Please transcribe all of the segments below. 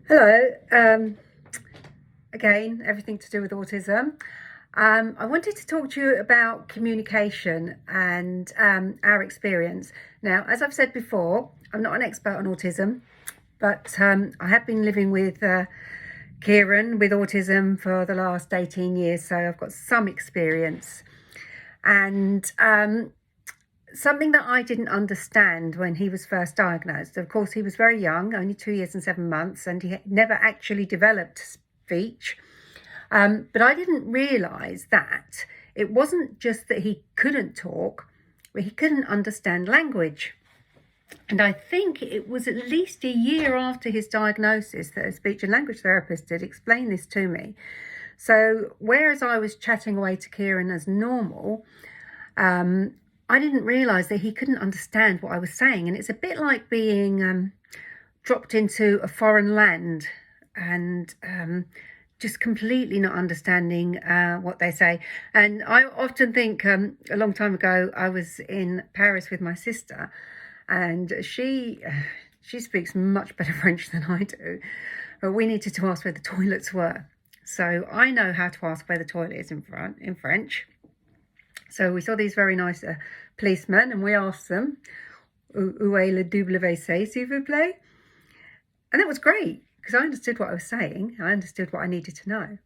Hello, again, everything to do with autism. I wanted to talk to you about communication and our experience. Now, as I've said before, I'm not an expert on autism, but I have been living with Kieran with autism for the last 18 years, so I've got some experience. And something that I didn't understand when he was first diagnosed. Of course, he was very young, only 2 years and 7 months, and he never actually developed speech. But I didn't realise that it wasn't just that he couldn't talk, but he couldn't understand language. And I think it was at least a year after his diagnosis that a speech and language therapist did explain this to me. So whereas I was chatting away to Kieran as normal, I didn't realise that he couldn't understand what I was saying. And it's a bit like being dropped into a foreign land and just completely not understanding what they say. And I often think a long time ago, I was in Paris with my sister, and she speaks much better French than I do. But we needed to ask where the toilets were. So I know how to ask where the toilet is in French. So we saw these very nice policemen, and we asked them, "Où est le WC, s'il vous plaît?" And that was great, because I understood what I was saying. I understood what I needed to know.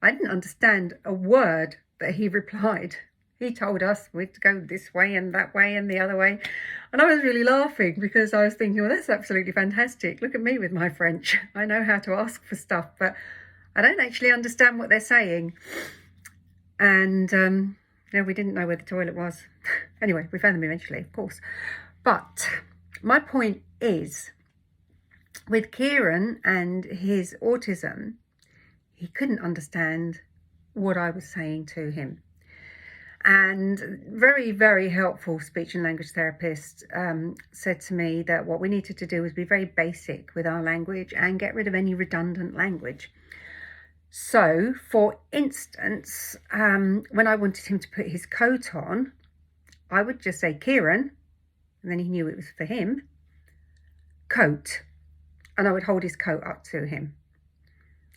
I didn't understand a word that he replied. He told us we had to go this way and that way and the other way. And I was really laughing because I was thinking, well, that's absolutely fantastic. Look at me with my French. I know how to ask for stuff, but I don't actually understand what they're saying. And we didn't know where the toilet was. Anyway, we found them eventually, of course. But my point is, with Kieran and his autism, he couldn't understand what I was saying to him. And very, very helpful speech and language therapist said to me that what we needed to do was be very basic with our language and get rid of any redundant language. So, for instance, when I wanted him to put his coat on, I would just say, "Kieran," and then he knew it was for him, "coat." And I would hold his coat up to him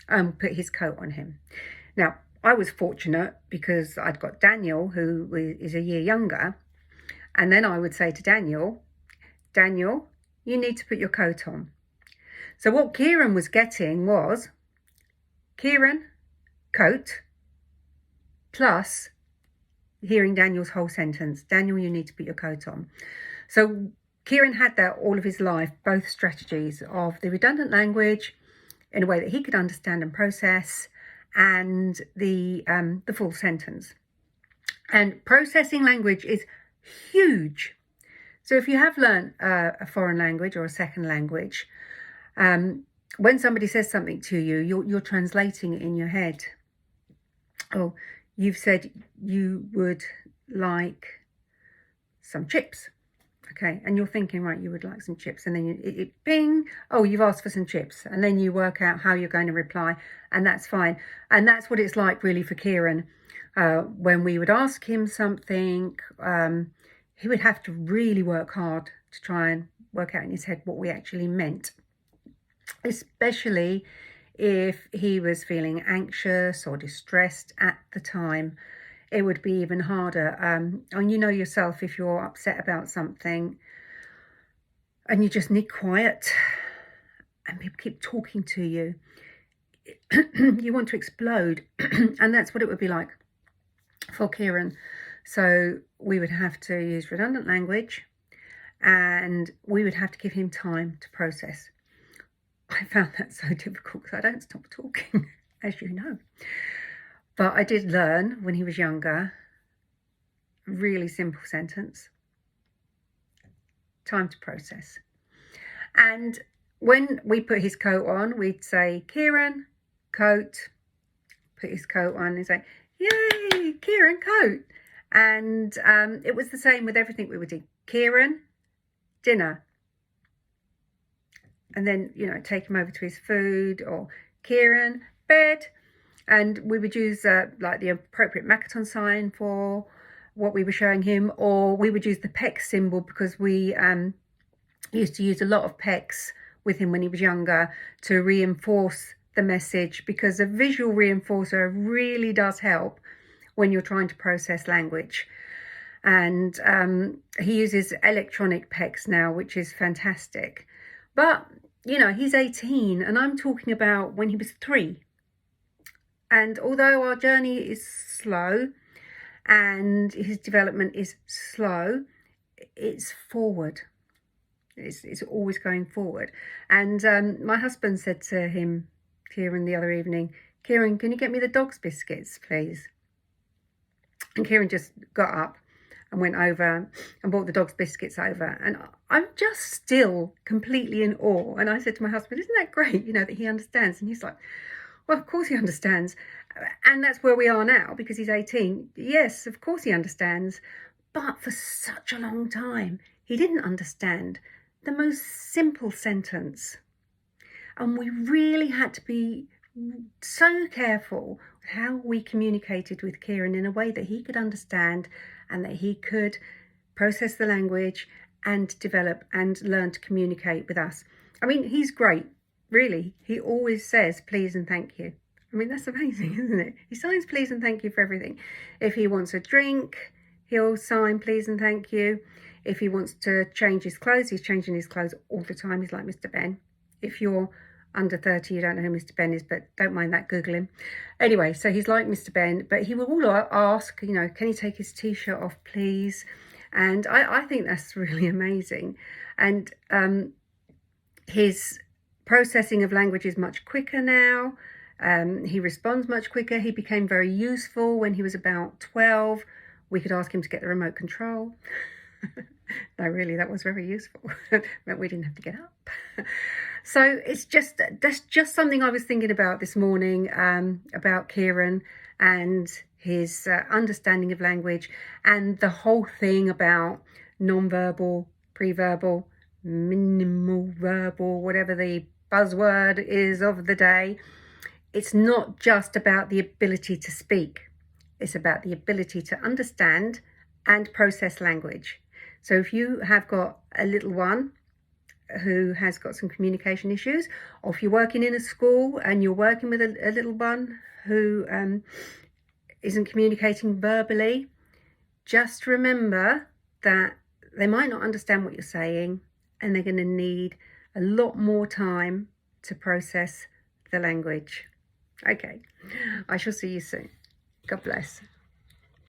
and put his coat on him. Now, I was fortunate because I'd got Daniel, who is a year younger. And then I would say to Daniel, "Daniel, you need to put your coat on." So what Kieran was getting was, "Kieran, coat," plus hearing Daniel's whole sentence, "Daniel, you need to put your coat on." So Kieran had that all of his life, both strategies of the redundant language in a way that he could understand and process, and the full sentence. And processing language is huge. So if you have learned a foreign language or a second language, when somebody says something to you, you're translating it in your head. Oh, you've said you would like some chips. Okay, and you're thinking, right, you would like some chips, and then it bing, oh, you've asked for some chips, and then you work out how you're going to reply, and that's fine. And that's what it's like really for Kieran. When we would ask him something, he would have to really work hard to try and work out in his head what we actually meant, especially if he was feeling anxious or distressed at the time. It would be even harder. And you know yourself, if you're upset about something and you just need quiet and people keep talking to you, you want to explode. And that's what it would be like for Kieran. So we would have to use redundant language, and we would have to give him time to process. I found that so difficult because I don't stop talking, as you know. But I did learn when he was younger, really simple sentence, time to process. And when we put his coat on, we'd say, "Kieran, coat," put his coat on, and say, "Yay, Kieran, coat." And it was the same with everything we would do. "Kieran, dinner." And then, take him over to his food, or "Kieran, bed." And we would use like the appropriate Makaton sign for what we were showing him, or we would use the PEX symbol because we used to use a lot of PEX with him when he was younger to reinforce the message, because a visual reinforcer really does help when you're trying to process language. And he uses electronic PECs now, which is fantastic. But, you know, he's 18 and I'm talking about when he was 3. And although our journey is slow and his development is slow, it's forward. It's always going forward. And my husband said to him, Kieran, the other evening, Kieran, can you get me the dog's biscuits, please? And Kieran just got up and went over and brought the dog's biscuits over. And I'm just still completely in awe. And I said to my husband, isn't that great, you know, that he understands? And he's like, well, of course he understands. And that's where we are now, because he's 18. Yes, of course he understands. But for such a long time, he didn't understand the most simple sentence. And we really had to be so careful how we communicated with Kieran in a way that he could understand and that he could process the language and develop and learn to communicate with us. I mean, he's great, really. He always says please and thank you. I mean, that's amazing, isn't it? He signs please and thank you for everything. If he wants a drink, he'll sign please and thank you. If he wants to change his clothes, he's changing his clothes all the time. He's like Mr. Ben. If you're under 30, you don't know who Mr. Ben is, but don't mind that, Google him. Anyway, so he's like Mr. Ben, but he will ask, you know, can he take his t-shirt off, please? And I think that's really amazing. And his processing of language is much quicker now. He responds much quicker. He became very useful when he was about 12. We could ask him to get the remote control. No, really, that was very useful. But we didn't have to get up. So that's just something I was thinking about this morning, about Kieran and his understanding of language, and the whole thing about non-verbal, pre-verbal, minimal verbal, whatever the buzzword is of the day. It's not just about the ability to speak. It's about the ability to understand and process language. So if you have got a little one who has got some communication issues, or if you're working in a school and you're working with a little one who isn't communicating verbally, just remember that they might not understand what you're saying and they're going to need a lot more time to process the language. Okay, I shall see you soon. God bless.